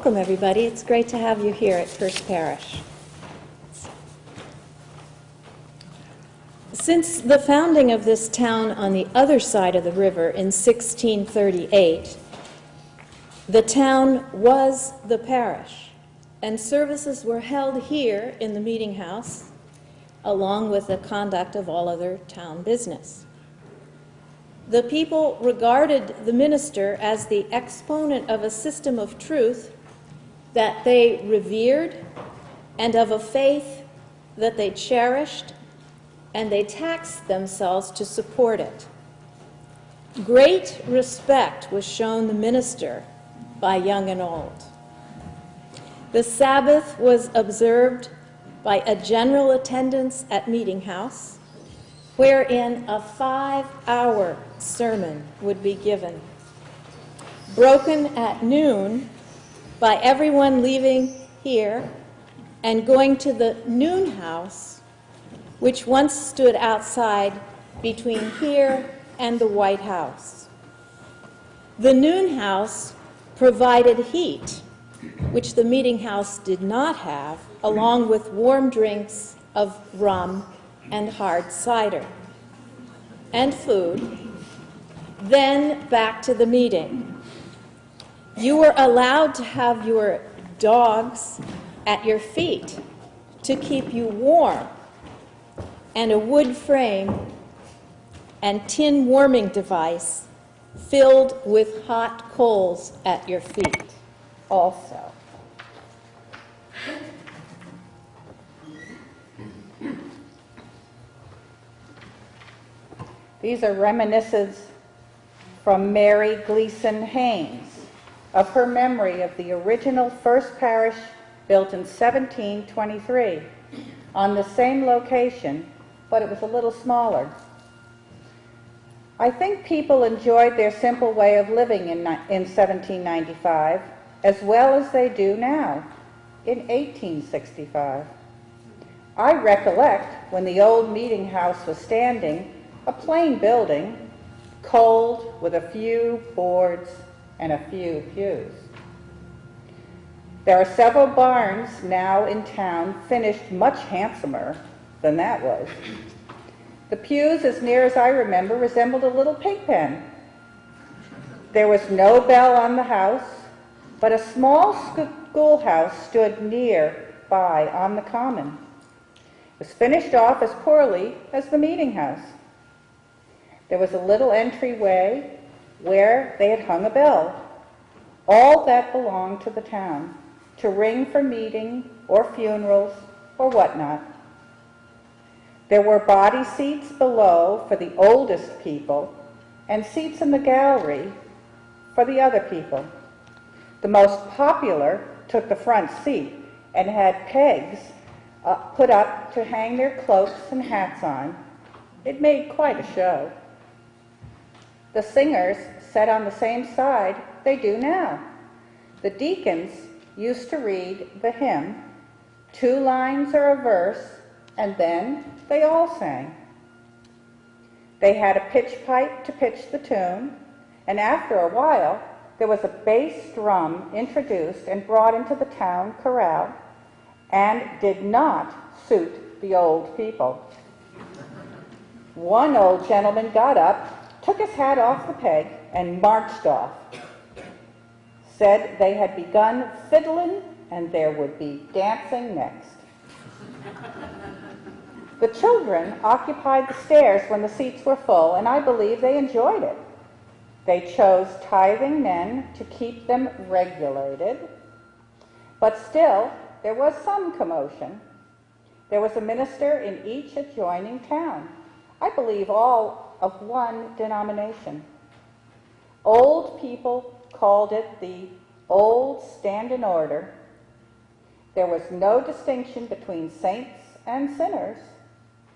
Welcome, everybody. It's great to have you here at First Parish. Since the founding of this town on the other side of the river in 1638, the town was the parish, and services were held here in the meeting house, along with the conduct of all other town business. The people regarded the minister as the exponent of a system of truth that they revered and of a faith that they cherished, and they taxed themselves to support it. Great respect was shown the minister by young and old. The Sabbath was observed by a general attendance at meeting house, wherein a 5-hour sermon would be given, broken at noon by everyone leaving here and going to the noon house, which once stood outside between here and the White House. The noon house provided heat, which the meeting house did not have, along with warm drinks of rum and hard cider and food. Then back to the meeting. You were allowed to have your dogs at your feet to keep you warm, and a wood frame and tin warming device filled with hot coals at your feet also. These are reminiscences from Mary Gleason Haynes of her memory of the original First Parish built in 1723 on the same location, but it was a little smaller. I think people enjoyed their simple way of living in 1795 as well as they do now in 1865. I recollect when the old meeting house was standing, a plain building, cold, with a few boards and a few pews. There are several barns now in town finished much handsomer than that was. The pews, as near as I remember, resembled a little pig pen. There was no bell on the house, but a small schoolhouse stood nearby on the common. It was finished off as poorly as the meeting house. There was a little entryway where they had hung a bell. All that belonged to the town, to ring for meeting or funerals or whatnot. There were body seats below for the oldest people and seats in the gallery for the other people. The most popular took the front seat and had pegs put up to hang their cloaks and hats on. It made quite a show. The singers sat on the same side they do now. The deacons used to read the hymn, 2 lines or a verse, and then they all sang. They had a pitch pipe to pitch the tune, and after a while, there was a bass drum introduced and brought into the town chorale, and did not suit the old people. One old gentleman got up, took his hat off the peg, and marched off. Said they had begun fiddling and there would be dancing next. The children occupied the stairs when the seats were full, and I believe they enjoyed it. They chose tithing men to keep them regulated, but still there was some commotion. There was a minister in each adjoining town, I believe all of one denomination. Old people called it the old stand in order. There was no distinction between saints and sinners,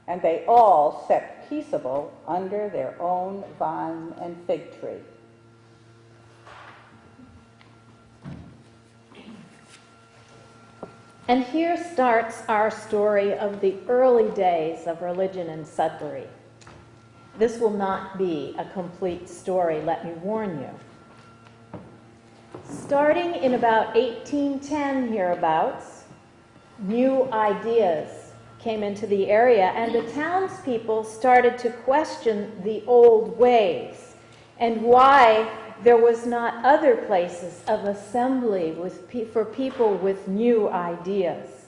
and they all sat peaceable under their own vine and fig tree. And here starts our story of the early days of religion in Sudbury. This will not be a complete story, let me warn you. Starting in about 1810 hereabouts, new ideas came into the area, and the townspeople started to question the old ways and why there was not other places of assembly for people with new ideas.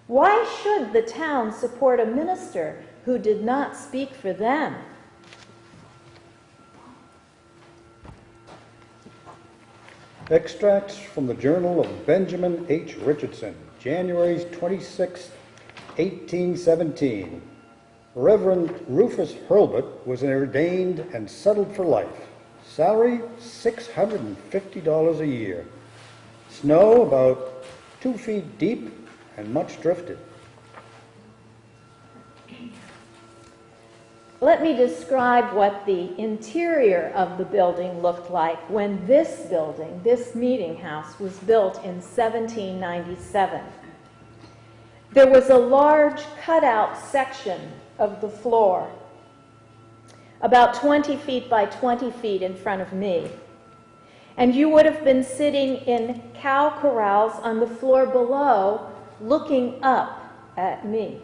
Why should the town support a minister who did not speak for them? Extracts from the Journal of Benjamin H. Richardson, January 26, 1817. Reverend Rufus Hurlbut was ordained and settled for life. Salary, $650 a year. Snow about 2 feet deep and much drifted. Let me describe what the interior of the building looked like when this building, this meeting house, was built in 1797. There was a large cutout section of the floor, about 20 feet by 20 feet in front of me. And you would have been sitting in cow corrals on the floor below, looking up at me.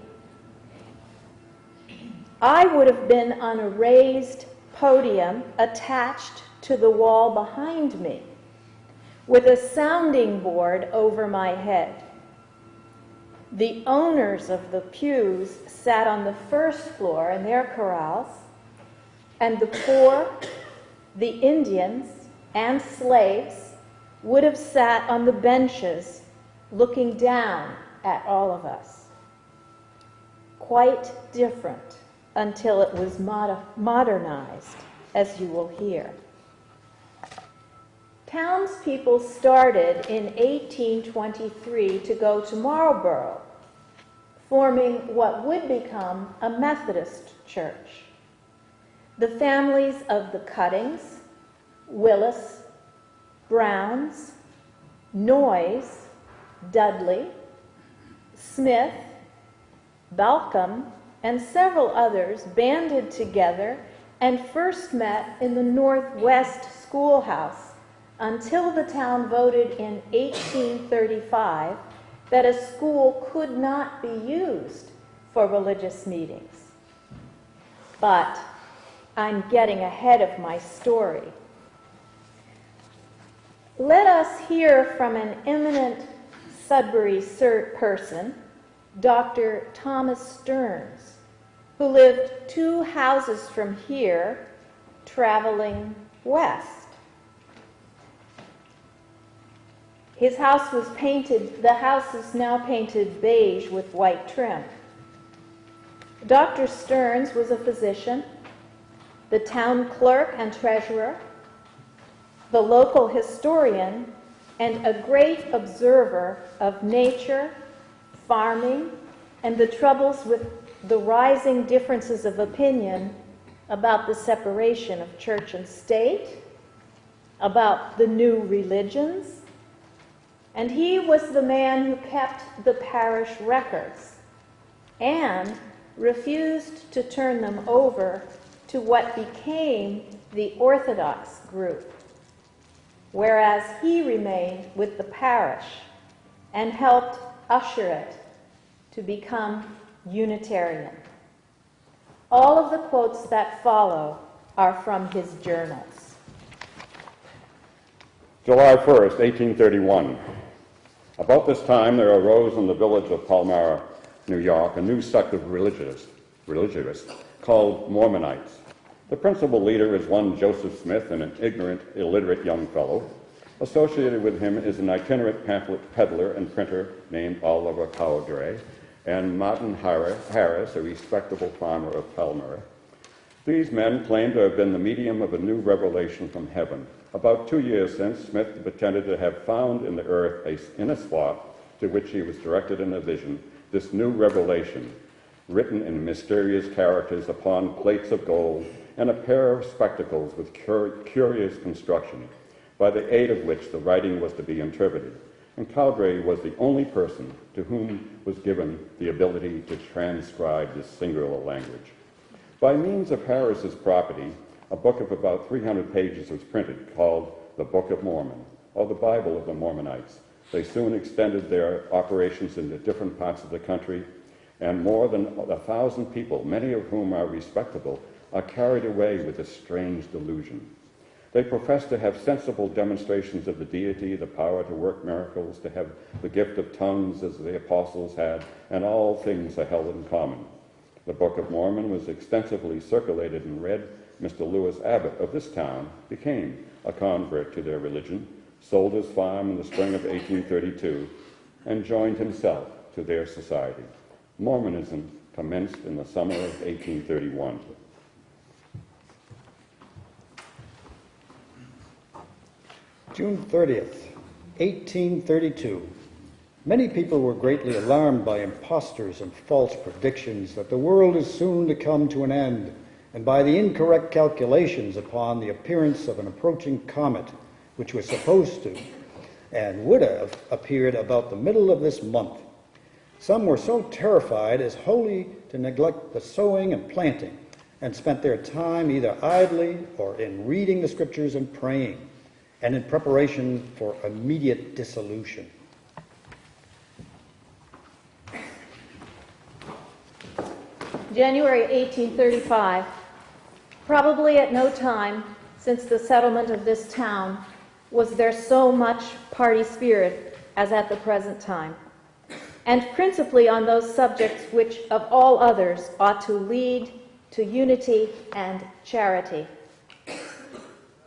I would have been on a raised podium attached to the wall behind me, with a sounding board over my head. The owners of the pews sat on the first floor in their corrals, and the poor, the Indians, and slaves would have sat on the benches looking down at all of us. Quite different until it was modernized, as you will hear. Townspeople started in 1823 to go to Marlborough, forming what would become a Methodist church. The families of the Cuttings, Willis, Browns, Noyes, Dudley, Smith, Balcom, and several others banded together and first met in the Northwest Schoolhouse until the town voted in 1835 that a school could not be used for religious meetings. But I'm getting ahead of my story. Let us hear from an eminent Sudbury person, Dr. Thomas Stearns, who lived 2 houses from here, traveling west. His house was painted, the house is now painted beige with white trim. Dr. Stearns was a physician, the town clerk and treasurer, the local historian, and a great observer of nature, farming, and the troubles with the rising differences of opinion about the separation of church and state, about the new religions, and he was the man who kept the parish records and refused to turn them over to what became the Orthodox group, whereas he remained with the parish and helped usher it to become Unitarian. All of the quotes that follow are from his journals. July 1st, 1831. About this time, there arose in the village of Palmyra, New York, a new sect of religious called Mormonites. The principal leader is one Joseph Smith, and an ignorant, illiterate young fellow. Associated with him is an itinerant pamphlet peddler and printer named Oliver Cowdery, and Martin Harris, a respectable farmer of Palmyra. These men claim to have been the medium of a new revelation from heaven. About 2 years since, Smith pretended to have found in the earth, in a spot to which he was directed in a vision, this new revelation, written in mysterious characters upon plates of gold, and a pair of spectacles with curious construction, by the aid of which the writing was to be interpreted. And Cowdery was the only person to whom was given the ability to transcribe this singular language. By means of Harris's property, a book of about 300 pages was printed called the Book of Mormon, or the Bible of the Mormonites. They soon extended their operations into different parts of the country, and more than 1,000 people, many of whom are respectable, are carried away with this strange delusion. They profess to have sensible demonstrations of the deity, the power to work miracles, to have the gift of tongues as the apostles had, and all things are held in common. The Book of Mormon was extensively circulated and read. Mr. Lewis Abbott of this town became a convert to their religion, sold his farm in the spring of 1832, and joined himself to their society. Mormonism commenced in the summer of 1831. June 30th, 1832. Many people were greatly alarmed by impostors and false predictions that the world is soon to come to an end, and by the incorrect calculations upon the appearance of an approaching comet, which was supposed to and would have appeared about the middle of this month. Some were so terrified as wholly to neglect the sowing and planting, and spent their time either idly or in reading the scriptures and praying, and in preparation for immediate dissolution. January 1835. Probably at no time since the settlement of this town was there so much party spirit as at the present time, and principally on those subjects which, of all others, ought to lead to unity and charity.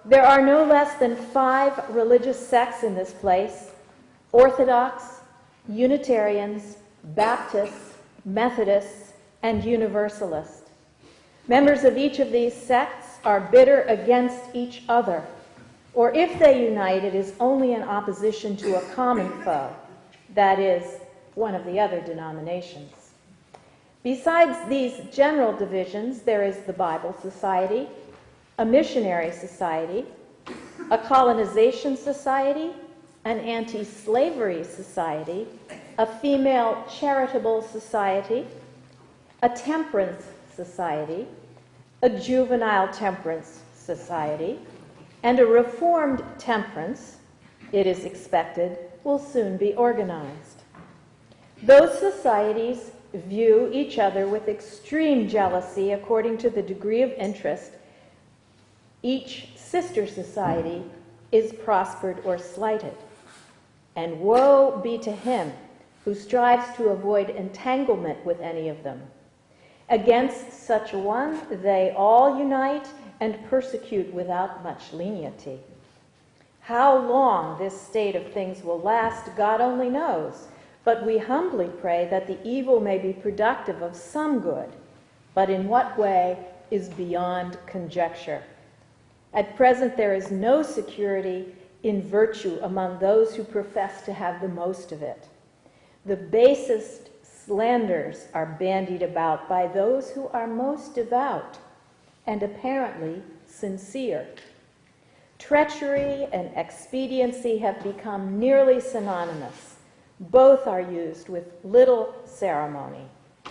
There are no less than 5 religious sects in this place: Orthodox, Unitarians, Baptists, Methodists, and Universalists. Members of each of these sects are bitter against each other, or if they unite, it is only in opposition to a common foe, that is, one of the other denominations. Besides these general divisions, there is the Bible Society, a missionary society, a colonization society, an anti-slavery society, a female charitable society, a temperance society, a juvenile temperance society, and a reformed temperance, it is expected, will soon be organized. Those societies view each other with extreme jealousy according to the degree of interest each sister society is prospered or slighted. And woe be to him who strives to avoid entanglement with any of them. Against such a one, they all unite and persecute without much lenity. How long this state of things will last, God only knows, but we humbly pray that the evil may be productive of some good, but in what way is beyond conjecture. At present, there is no security in virtue among those who profess to have the most of it. The basest slanders are bandied about by those who are most devout and apparently sincere. Treachery and expediency have become nearly synonymous. Both are used with little ceremony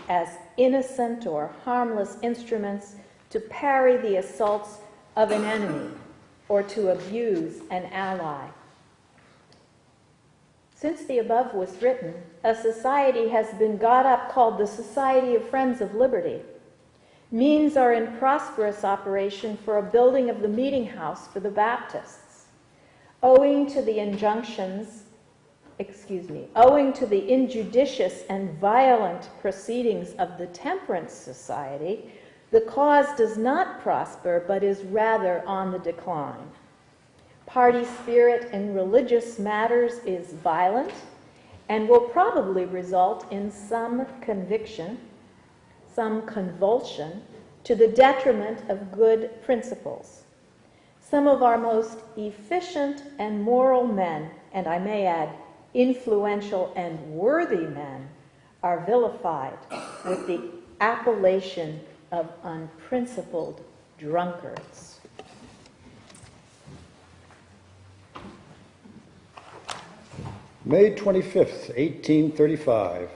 as innocent or harmless instruments to parry the assaults of an enemy or to abuse an ally. Since the above was written, a society has been got up called the Society of Friends of Liberty. Means are in prosperous operation for a building of the meeting house for the Baptists. Owing to the injudicious and violent proceedings of the Temperance Society, the cause does not prosper, but is rather on the decline. Party spirit in religious matters is violent and will probably result in some convulsion to the detriment of good principles. Some of our most efficient and moral men, and I may add, influential and worthy men, are vilified with the appellation of unprincipled drunkards. May 25th, 1835.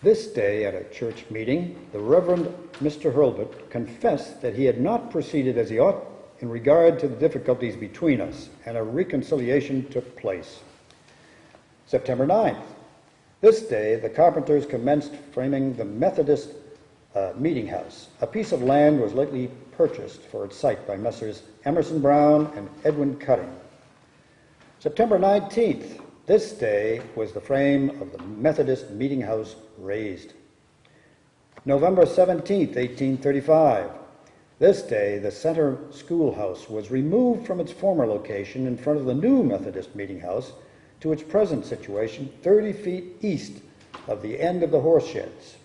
This day at a church meeting, the Reverend Mr. Hurlbut confessed that he had not proceeded as he ought in regard to the difficulties between us, and a reconciliation took place. September 9th. This day, the carpenters commenced framing the Methodist meeting house. A piece of land was lately purchased for its site by Messrs. Emerson Brown and Edwin Cutting. September 19th. This day was the frame of the Methodist meeting house raised. November 17th, 1835. This day, the center schoolhouse was removed from its former location in front of the new Methodist meeting house to its present situation 30 feet east of the end of the horse sheds.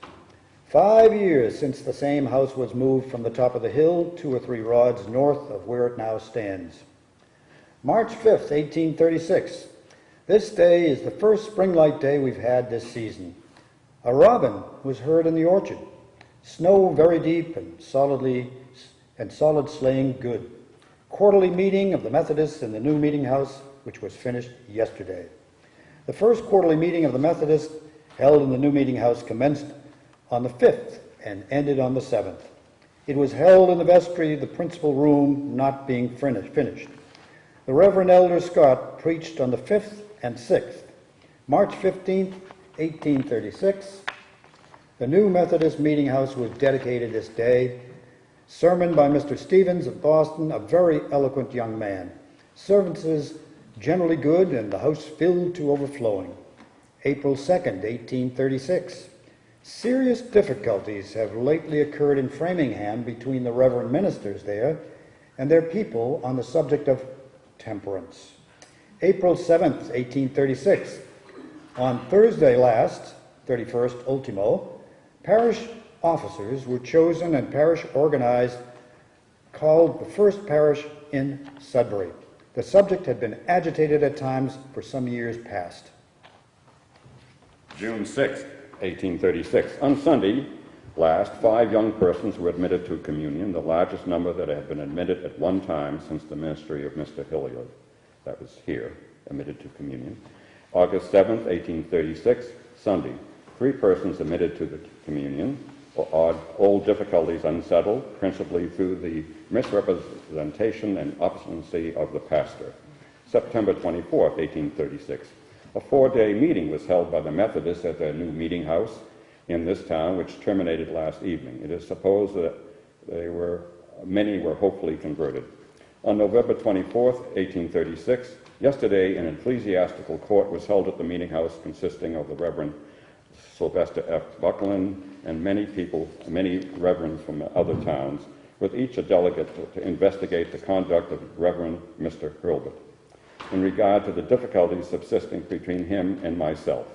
5 years since the same house was moved from the top of the hill 2 or 3 rods north of where it now stands. March 5th, 1836. This day is the first spring light day we've had this season. A robin was heard in the orchard. Snow very deep and solid sleighing good. Quarterly meeting of the Methodists in the new meeting house, which was finished yesterday. The first quarterly meeting of the Methodists held in the new meeting house commenced on the 5th and ended on the 7th. It was held in the vestry, the principal room not being finished. The Reverend Elder Scott preached on the 5th and 6th. March 15th, 1836, the new Methodist meeting house was dedicated this day. Sermon by Mr. Stevens of Boston, a very eloquent young man. Services generally good and the house filled to overflowing. April 2nd, 1836. Serious difficulties have lately occurred in Framingham between the Reverend ministers there and their people on the subject of temperance. April 7th, 1836. On Thursday last, 31st ultimo, parish officers were chosen and parish organized, called the first parish in Sudbury. The subject had been agitated at times for some years past. June 6, 1836. On Sunday last, 5 young persons were admitted to communion, the largest number that had been admitted at one time since the ministry of Mr. Hilliard, that was here, admitted to communion. August 7, 1836, Sunday, 3 persons admitted to the communion, old difficulties unsettled, principally through the misrepresentation and obstinacy of the pastor. September 24, 1836. A 4-day meeting was held by the Methodists at their new meeting house in this town, which terminated last evening. It is supposed that many were hopefully converted. On November 24, 1836, yesterday an ecclesiastical court was held at the meeting house consisting of the Reverend Sylvester F. Buckland and many reverends from other towns, with each a delegate to investigate the conduct of Reverend Mr. Hurlbut in regard to the difficulties subsisting between him and myself.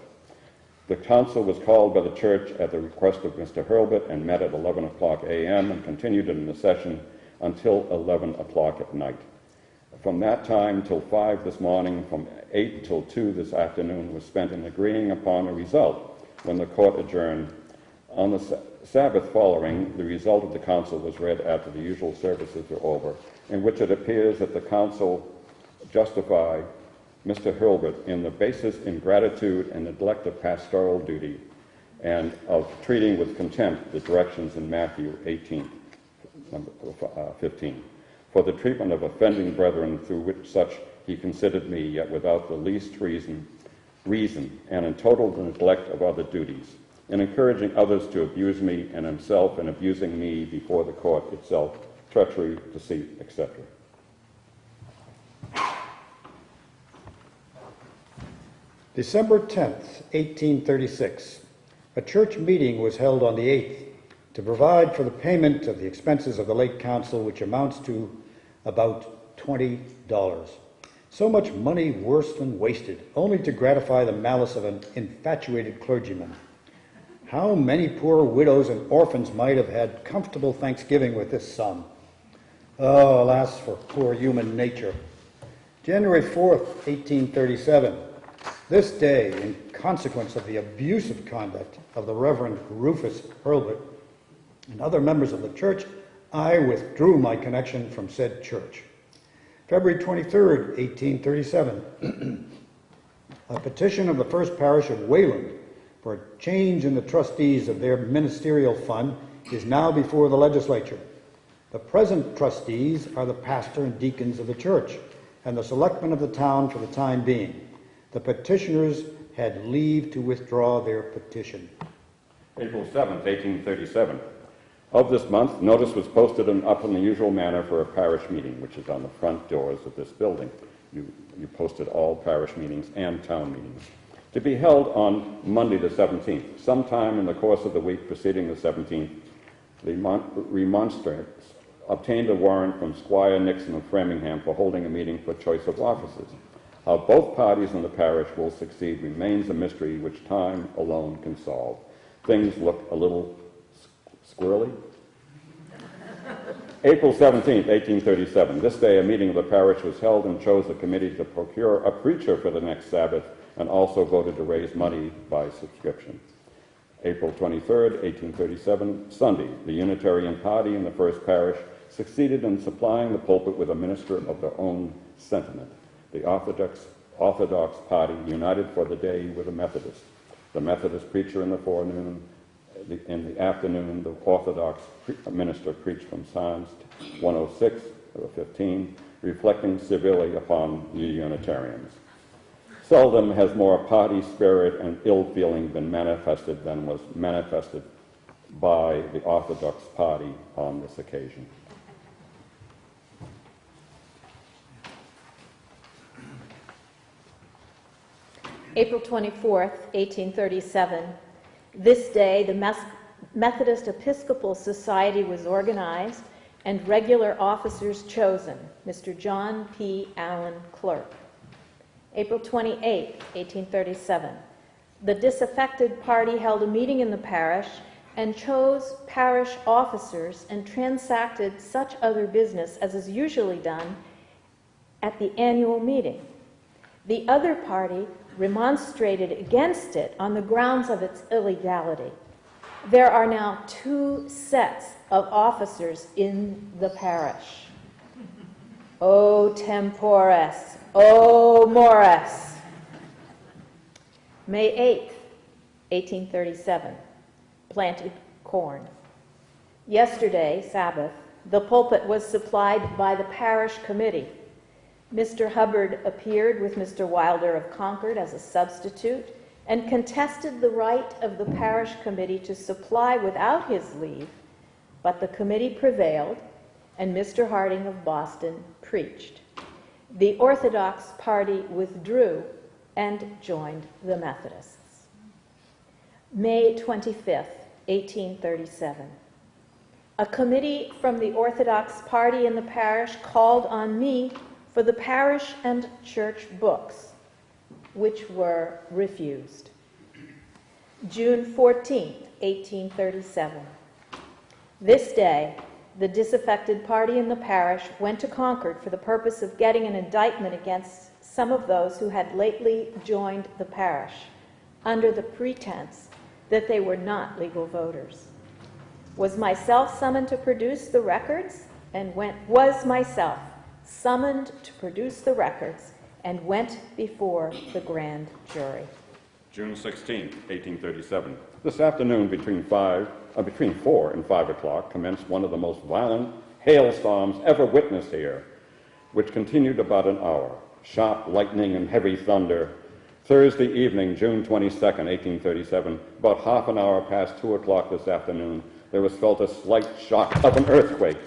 The council was called by the church at the request of Mr. Hurlbut and met at 11 o'clock a.m. and continued in the session until 11 o'clock at night. From that time till 5 this morning, from 8 till 2 this afternoon was spent in agreeing upon a result when the court adjourned. On the Sabbath following, the result of the council was read after the usual services were over, in which it appears that the council justify Mr. Hurlbut in the basis ingratitude and neglect of pastoral duty and of treating with contempt the directions in Matthew 18, 15, for the treatment of offending brethren through which such he considered me, yet without the least reason, and in total neglect of other duties, in encouraging others to abuse me, and himself in abusing me before the court itself, treachery, deceit, etc. December 10th, 1836. A church meeting was held on the 8th to provide for the payment of the expenses of the late council, which amounts to about $20. So much money worse than wasted, only to gratify the malice of an infatuated clergyman. How many poor widows and orphans might have had comfortable Thanksgiving with this sum? Oh, alas for poor human nature. January 4th, 1837. This day, in consequence of the abusive conduct of the Reverend Rufus Hurlbut and other members of the church, I withdrew my connection from said church. February 23rd, 1837. A petition of the First Parish of Wayland for a change in the trustees of their ministerial fund is now before the legislature. The present trustees are the pastor and deacons of the church and the selectmen of the town for the time being. The petitioners had leave to withdraw their petition. April 7th, 1837. Of this month, notice was posted up in the usual manner for a parish meeting, which is on the front doors of this building. You posted all parish meetings and town meetings, to be held on Monday the 17th. Sometime in the course of the week preceding the 17th, the remonstrants obtained a warrant from Squire Nixon of Framingham for holding a meeting for choice of officers. How both parties in the parish will succeed remains a mystery which time alone can solve. Things look a little squirrely. April 17th, 1837. This day a meeting of the parish was held and chose a committee to procure a preacher for the next Sabbath and also voted to raise money by subscription. April 23rd, 1837, Sunday. The Unitarian Party in the First Parish succeeded in supplying the pulpit with a minister of their own sentiment. The Orthodox Party united for the day with the Methodists. The Methodist preacher in the forenoon. In the afternoon, the Orthodox minister preached from Psalms 106, 15, reflecting severely upon the Unitarians. Seldom has more party spirit and ill feeling been manifested than was manifested by the Orthodox Party on this occasion. April 24th, 1837. This day, the Methodist Episcopal Society was organized and regular officers chosen. Mr. John P. Allen, clerk. April 28, 1837. The disaffected party held a meeting in the parish and chose parish officers and transacted such other business as is usually done at the annual meeting. The other party remonstrated against it on the grounds of its illegality. There are now 2 sets of officers in the parish. O tempores, O mores. May 8th, 1837, planted corn. Yesterday, Sabbath, the pulpit was supplied by the parish committee. Mr. Hubbard appeared with Mr. Wilder of Concord as a substitute and contested the right of the parish committee to supply without his leave, but the committee prevailed and Mr. Harding of Boston preached. The Orthodox party withdrew and joined the Methodists. May 25th, 1837. A committee from the Orthodox party in the parish called on me for the parish and church books, which were refused. June 14, 1837. This day, the disaffected party in the parish went to Concord for the purpose of getting an indictment against some of those who had lately joined the parish under the pretense that they were not legal voters. Was myself summoned to produce the records and went before the grand jury. June 16, 1837. This afternoon, between 4 and 5 o'clock, commenced one of the most violent hailstorms ever witnessed here, which continued about an hour. Sharp lightning and heavy thunder. Thursday evening, June 22nd, 1837, about half an hour past 2 o'clock this afternoon, there was felt a slight shock of an earthquake.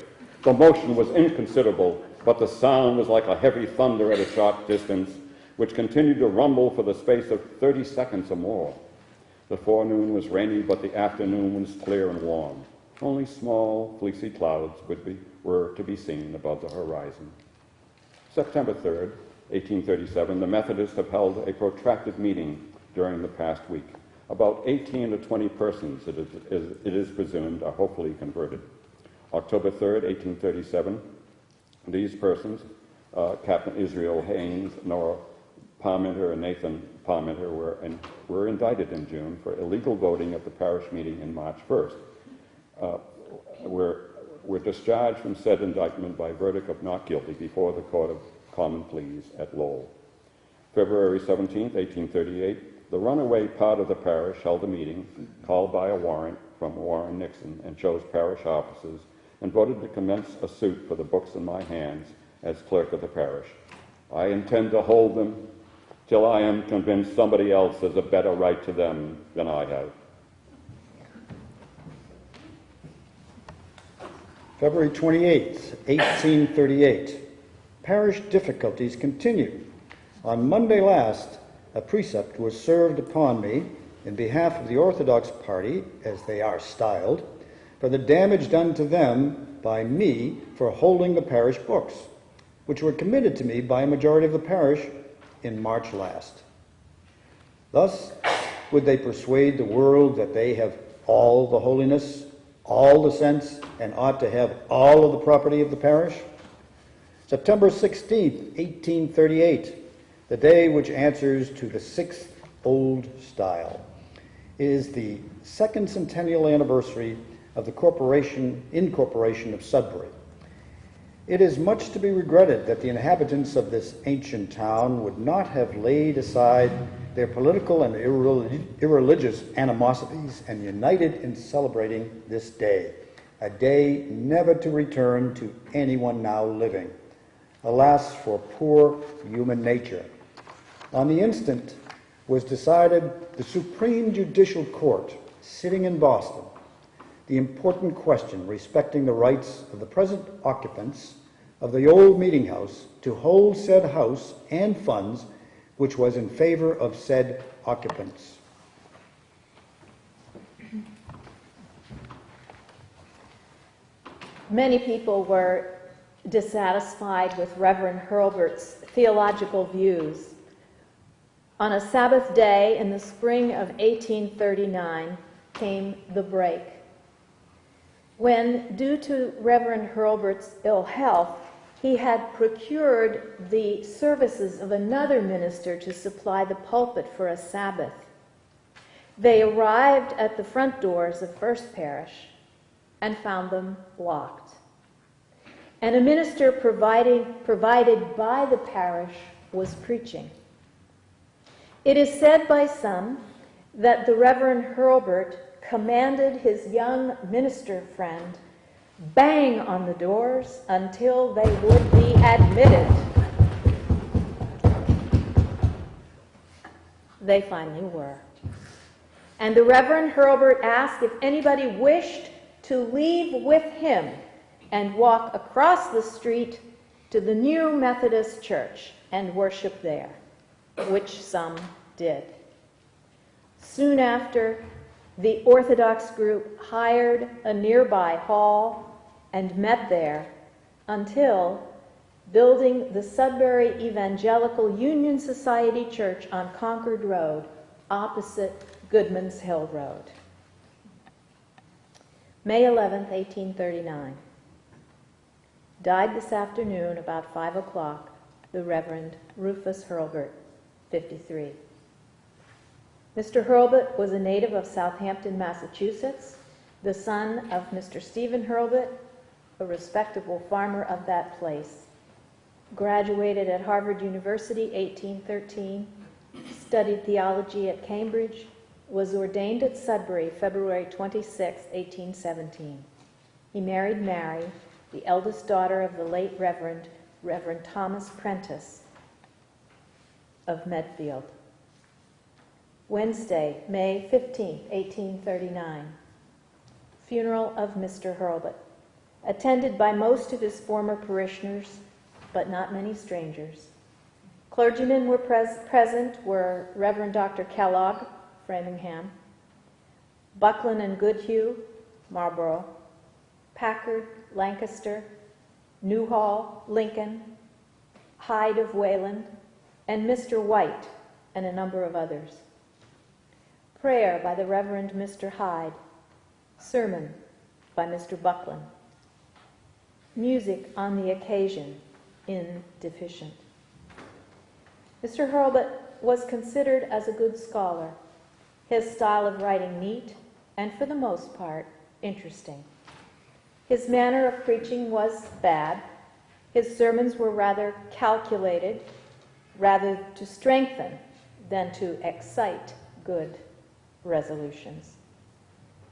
The motion was inconsiderable, but the sound was like a heavy thunder at a short distance, which continued to rumble for the space of 30 seconds or more. The forenoon was rainy, but the afternoon was clear and warm. Only small, fleecy clouds were to be seen above the horizon. September 3rd, 1837, the Methodists have held a protracted meeting during the past week. About 18 to 20 persons, it is presumed, are hopefully converted. October 3rd, 1837, these persons, Captain Israel Haynes, Noah Parmenter, and Nathan Parmenter, were indicted in June for illegal voting at the parish meeting in March 1st. Were discharged from said indictment by verdict of not guilty before the Court of Common Pleas at Lowell. February 17th, 1838, the runaway part of the parish held a meeting called by a warrant from Warren Nixon and chose parish officers and voted to commence a suit for the books in my hands as clerk of the parish. I intend to hold them till I am convinced somebody else has a better right to them than I have. February 28th, 1838. Parish difficulties continue. On Monday last, a precept was served upon me in behalf of the Orthodox party, as they are styled, for the damage done to them by me for holding the parish books, which were committed to me by a majority of the parish in March last. Thus would they persuade the world that they have all the holiness, all the sense, and ought to have all of the property of the parish? September 16th, 1838, the day which answers to the 6th Old Style, is the second centennial anniversary of the incorporation of Sudbury. It is much to be regretted that the inhabitants of this ancient town would not have laid aside their political and irreligious animosities and united in celebrating this day, a day never to return to anyone now living. Alas, for poor human nature. On the instant was decided the Supreme Judicial Court, sitting in Boston, the important question respecting the rights of the present occupants of the old meeting house to hold said house and funds, which was in favor of said occupants. Many people were dissatisfied with Reverend Hurlbert's theological views. On a Sabbath day in the spring of 1839 came the break, when, due to Reverend Hurlbert's ill health, he had procured the services of another minister to supply the pulpit for a Sabbath. They arrived at the front doors of First Parish and found them locked. And a minister provided by the parish was preaching. It is said by some that the Reverend Hurlbert commanded his young minister friend bang on the doors until they would be admitted. They finally were. And the Reverend Hurlbert asked if anybody wished to leave with him and walk across the street to the new Methodist church and worship there, which some did. Soon after, the Orthodox group hired a nearby hall and met there until building the Sudbury Evangelical Union Society Church on Concord Road, opposite Goodman's Hill Road. May 11th, 1839. Died this afternoon about 5 o'clock, the Reverend Rufus Hurlbert, 53. Mr. Hurlbert was a native of Southampton, Massachusetts, the son of Mr. Stephen Hurlbert, a respectable farmer of that place. Graduated at Harvard University, 1813, studied theology at Cambridge, was ordained at Sudbury, February 26, 1817. He married Mary, the eldest daughter of the late Reverend Thomas Prentice of Medfield. Wednesday, May 15, 1839. Funeral of Mr. Hurlbert, attended by most of his former parishioners, but not many strangers. Clergymen were present were Reverend Dr. Kellogg, Framingham, Buckland and Goodhue, Marlborough, Packard, Lancaster, Newhall, Lincoln, Hyde of Wayland, and Mr. White, and a number of others. Prayer by the Reverend Mr. Hyde. Sermon by Mr. Buckland. Music on the occasion, indeficient. Mr. Hurlbert was considered as a good scholar, his style of writing neat and, for the most part, interesting. His manner of preaching was bad. His sermons were rather calculated, rather to strengthen than to excite good resolutions.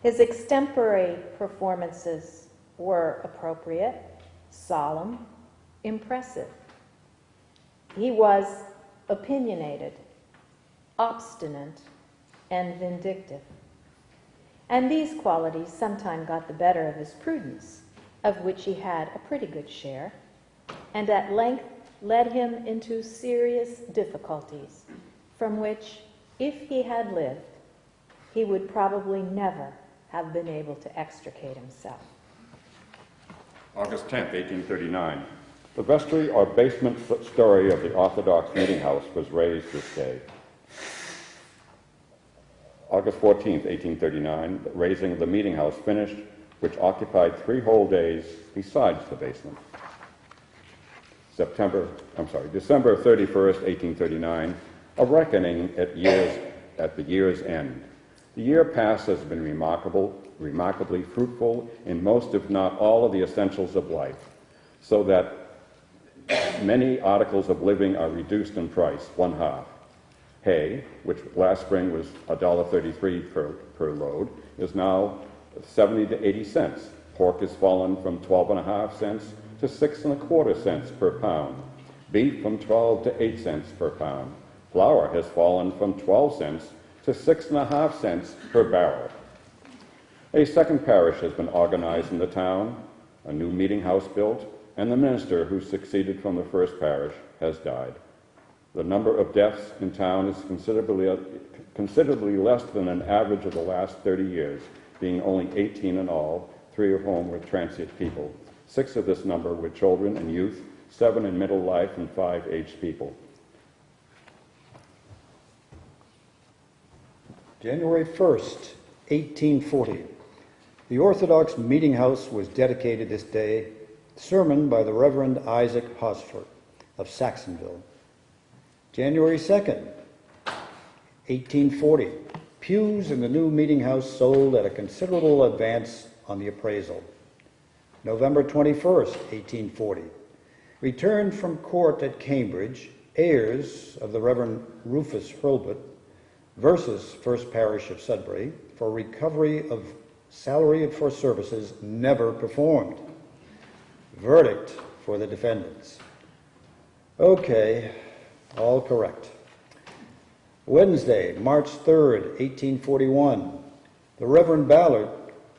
His extempore performances were appropriate, solemn, impressive. He was opinionated, obstinate, and vindictive. And these qualities sometimes got the better of his prudence, of which he had a pretty good share, and at length led him into serious difficulties, from which, if he had lived, he would probably never have been able to extricate himself. August 10th, 1839. The vestry or basement story of the Orthodox meeting house was raised this day. August 14th, 1839, the raising of the meeting house finished, which occupied 3 whole days besides the basement. December 31st, 1839, a reckoning at the year's end. The year past has been remarkably fruitful in most, if not all, of the essentials of life, so that many articles of living are reduced in price, 1/2. Hay, which last spring was $1.33 per load, is now 70 to 80 cents. Pork has fallen from 12.5 cents to 6.25 cents per pound. Beef from 12 to 8 cents per pound. Flour has fallen from 12 cents to 6.5 cents per barrel. A second parish has been organized in the town, a new meeting house built, and the minister who succeeded from the first parish has died. The number of deaths in town is considerably less than an average of the last 30 years, being only 18 in all, 3 of whom were transient people. 6 of this number were children and youth, 7 in middle life, and 5 aged people. January 1st, 1840. The Orthodox meeting house was dedicated this day. Sermon by the Reverend Isaac Hosford of Saxonville. January 2nd, 1840. Pews in the new meeting house sold at a considerable advance on the appraisal. November 21st, 1840. Returned from court at Cambridge, heirs of the Reverend Rufus Hurlbut versus First Parish of Sudbury for recovery of salary for services never performed. Verdict for the defendants. Okay, all correct. Wednesday, March 3rd, 1841. The Reverend Ballard,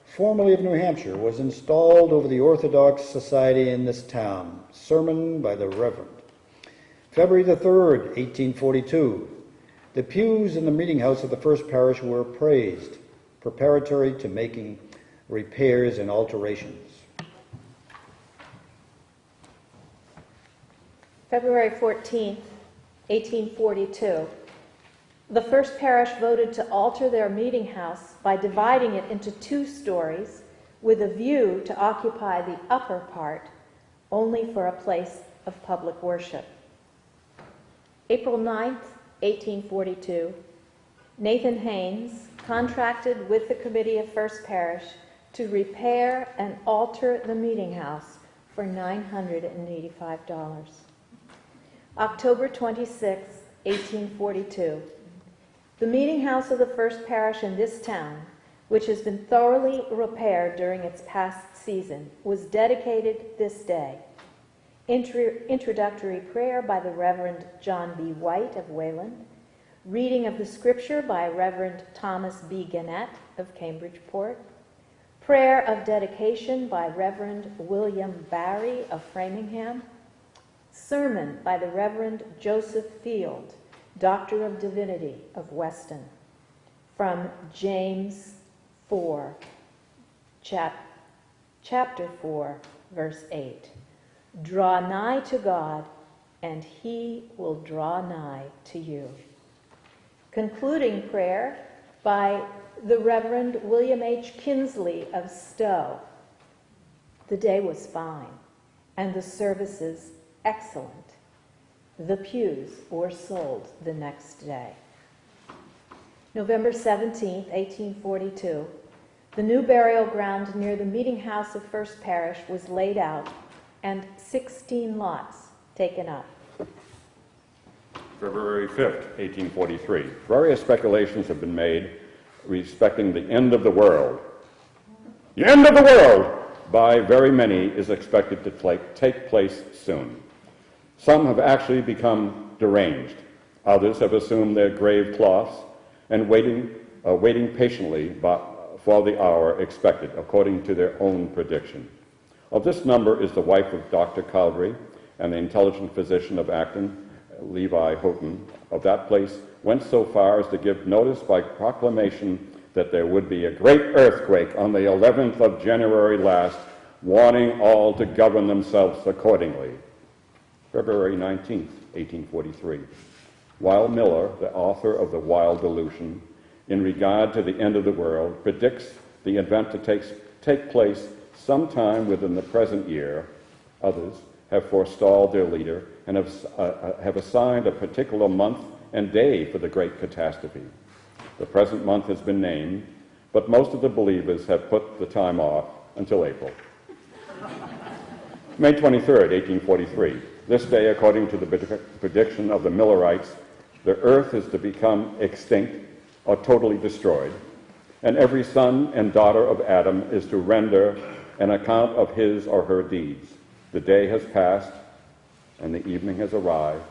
formerly of New Hampshire, was installed over the Orthodox Society in this town. Sermon by the Reverend. February the 3rd, 1842. The pews in the meeting house of the first parish were appraised, preparatory to making repairs and alterations. February 14th, 1842. The first parish voted to alter their meeting house by dividing it into 2 stories with a view to occupy the upper part only for a place of public worship. April 9th, 1842. Nathan Haynes contracted with the Committee of First Parish to repair and alter the meeting house for $985. October 26, 1842. The meeting house of the first parish in this town, which has been thoroughly repaired during its past season, was dedicated this day. Introductory prayer by the Reverend John B. White of Wayland. Reading of the Scripture by Reverend Thomas B. Gannett of Cambridgeport. Prayer of dedication by Reverend William Barry of Framingham. Sermon by the Reverend Joseph Field, Doctor of Divinity of Weston, from James 4, chapter 4, verse 8. Draw nigh to God, and he will draw nigh to you. Concluding prayer by the Reverend William H. Kinsley of Stowe. The day was fine, and the services excellent. The pews were sold the next day. November 17, 1842. The new burial ground near the meeting house of First Parish was laid out and 16 lots taken up. February 5th, 1843. Various speculations have been made respecting the end of the world. The end of the world! by very many is expected to take place soon. Some have actually become deranged. Others have assumed their grave cloths and waiting patiently for the hour expected, according to their own prediction. Of this number is the wife of Dr. Cowdery and the intelligent physician of Acton, Levi Houghton, of that place, went so far as to give notice by proclamation that there would be a great earthquake on the 11th of January last, warning all to govern themselves accordingly. February 19th, 1843. While Miller, the author of The Wild Delusion, in regard to the end of the world, predicts the event to take place sometime within the present year, others have forestalled their leader and have assigned a particular month and day for the great catastrophe. The present month has been named, but most of the believers have put the time off until April. May 23rd, 1843. This day, according to the prediction of the Millerites, the earth is to become extinct or totally destroyed, and every son and daughter of Adam is to render an account of his or her deeds. The day has passed, and the evening has arrived,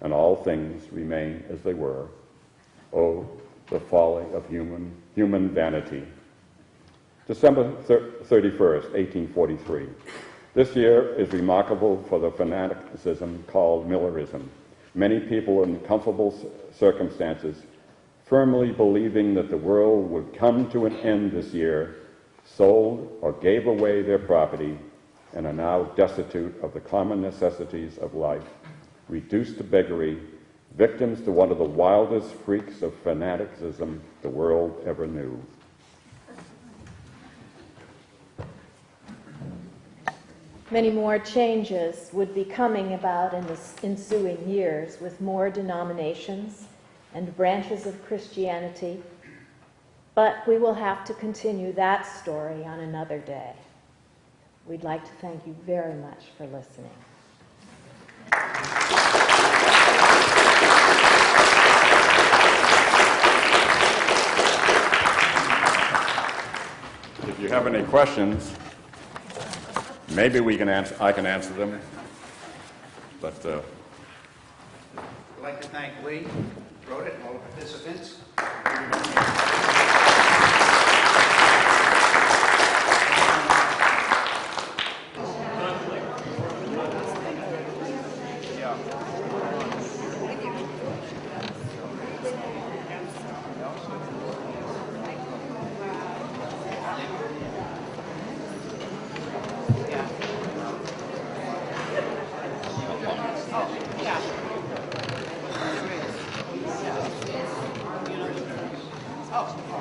and all things remain as they were. Oh, the folly of human vanity. December 31st, 1843. This year is remarkable for the fanaticism called Millerism. Many people in comfortable circumstances, firmly believing that the world would come to an end this year, sold or gave away their property and are now destitute of the common necessities of life, reduced to beggary, victims to one of the wildest freaks of fanaticism the world ever knew. Many more changes would be coming about in the ensuing years, with more denominations and branches of Christianity, but we will have to continue that story on another day. We'd like to thank you very much for listening. If you have any questions, maybe I can answer them, but I'd like to thank Lee, who wrote it, and all the participants. Oh,